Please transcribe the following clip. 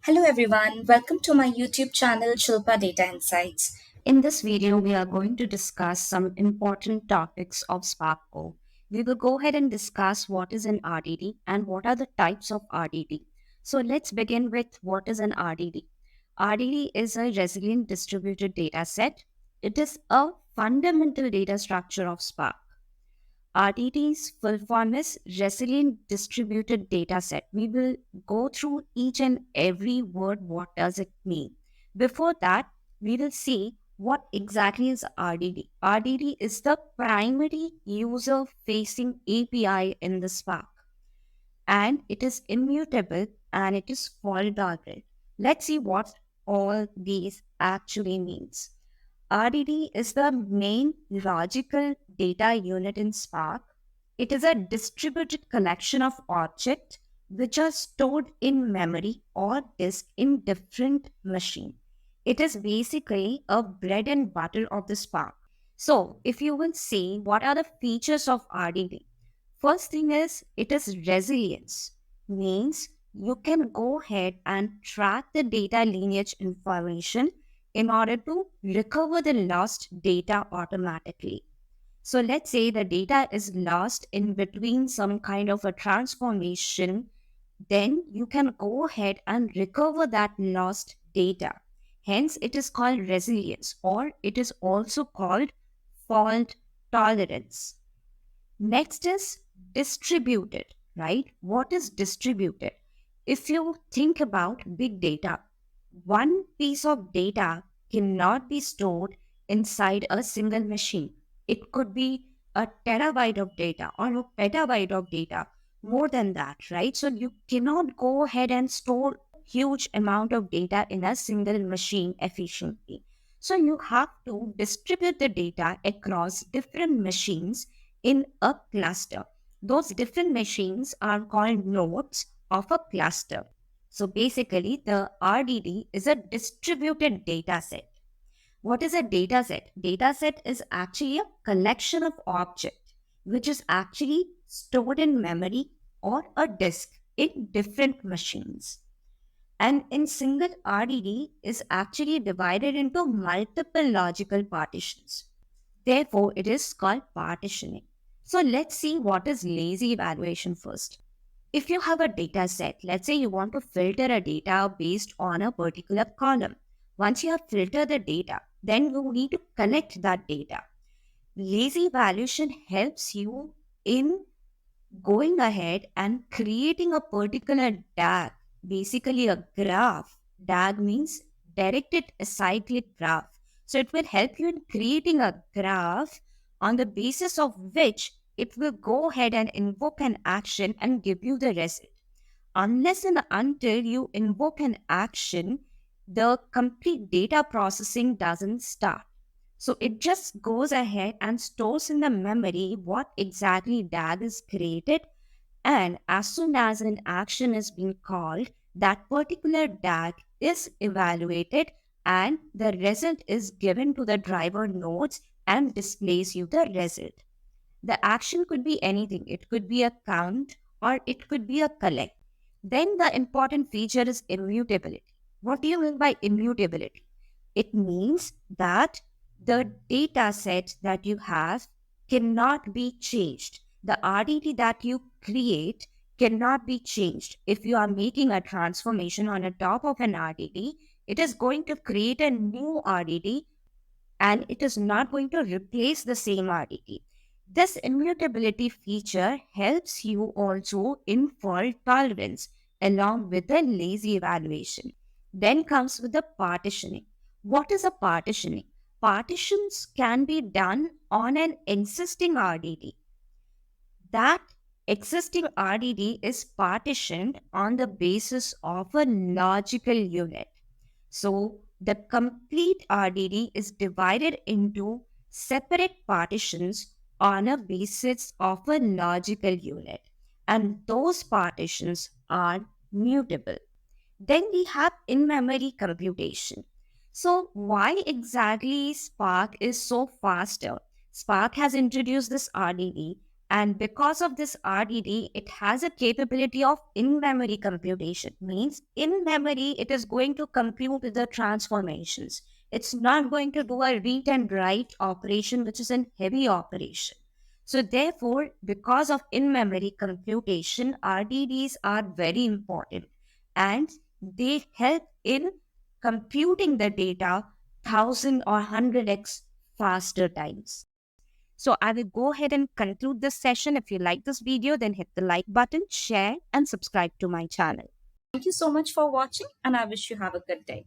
Hello everyone, welcome to my YouTube channel Shilpa Data Insights. In this video, we are going to discuss some important topics of Spark Core. We will go ahead and discuss what is an RDD and what are the types of RDD. So let's begin with what is an RDD. RDD is a resilient distributed data set. It is a fundamental data structure of Spark. RDD's full form is Resilient Distributed Dataset. We will go through each and every word. What does it mean? Before that, we will see what exactly is RDD. RDD is the primary user-facing API in the Spark, and it is immutable and it is fault tolerant. Let's see what all these actually means. RDD is the main logical data unit in Spark. It is a distributed collection of objects which are stored in memory or disk in different machines. It is basically a bread and butter of the Spark. So, if you will see what are the features of RDD, first thing is it is resilience, means you can go ahead and track the data lineage information in order to recover the lost data automatically. So let's say the data is lost in between some kind of a transformation, then you can go ahead and recover that lost data. Hence, it is called resilience, or it is also called fault tolerance. Next is distributed, right? What is distributed? If you think about big data, one piece of data cannot be stored inside a single machine. It could be a terabyte of data or a petabyte of data, more than that, right? So you cannot go ahead and store huge amount of data in a single machine efficiently. So you have to distribute the data across different machines in a cluster. Those different machines are called nodes of a cluster. So basically, the RDD is a distributed data set. What is a data set? Data set is actually a collection of objects which is actually stored in memory or a disk in different machines. And in single RDD is actually divided into multiple logical partitions. Therefore, it is called partitioning. So let's see what is lazy evaluation first. If you have a data set, let's say you want to filter a data based on a particular column. Once you have filtered the data, then you need to connect that data. Lazy evaluation helps you in going ahead and creating a particular DAG, basically a graph. DAG means directed acyclic graph. So it will help you in creating a graph on the basis of which it will go ahead and invoke an action and give you the result. Unless and until you invoke an action, the complete data processing doesn't start. So it just goes ahead and stores in the memory what exactly DAG is created. And as soon as an action is being called, that particular DAG is evaluated and the result is given to the driver nodes and displays you the result. The action could be anything. It could be a count or it could be a collect. Then the important feature is immutability. What do you mean by immutability? It means that the data set that you have cannot be changed. The RDD that you create cannot be changed. If you are making a transformation on the top of an RDD, it is going to create a new RDD and it is not going to replace the same RDD. This immutability feature helps you also in fault tolerance along with the lazy evaluation. Then comes with the partitioning. What is a partitioning? Partitions can be done on an existing RDD. That existing RDD is partitioned on the basis of a logical unit. So the complete RDD is divided into separate partitions on a basis of a logical unit. And those partitions are mutable. Then we have in-memory computation. So why exactly Spark is so faster? Spark has introduced this RDD And because of this RDD, it has a capability of in-memory computation. Means in memory, it is going to compute the transformations. It's not going to do a read and write operation, which is a heavy operation. So therefore, because of in-memory computation, RDDs are very important and they help in computing the data 1000 or 100x faster times. So I will go ahead and conclude this session. If you like this video, then hit the like button, share, and subscribe to my channel. Thank you so much for watching, and I wish you have a good day.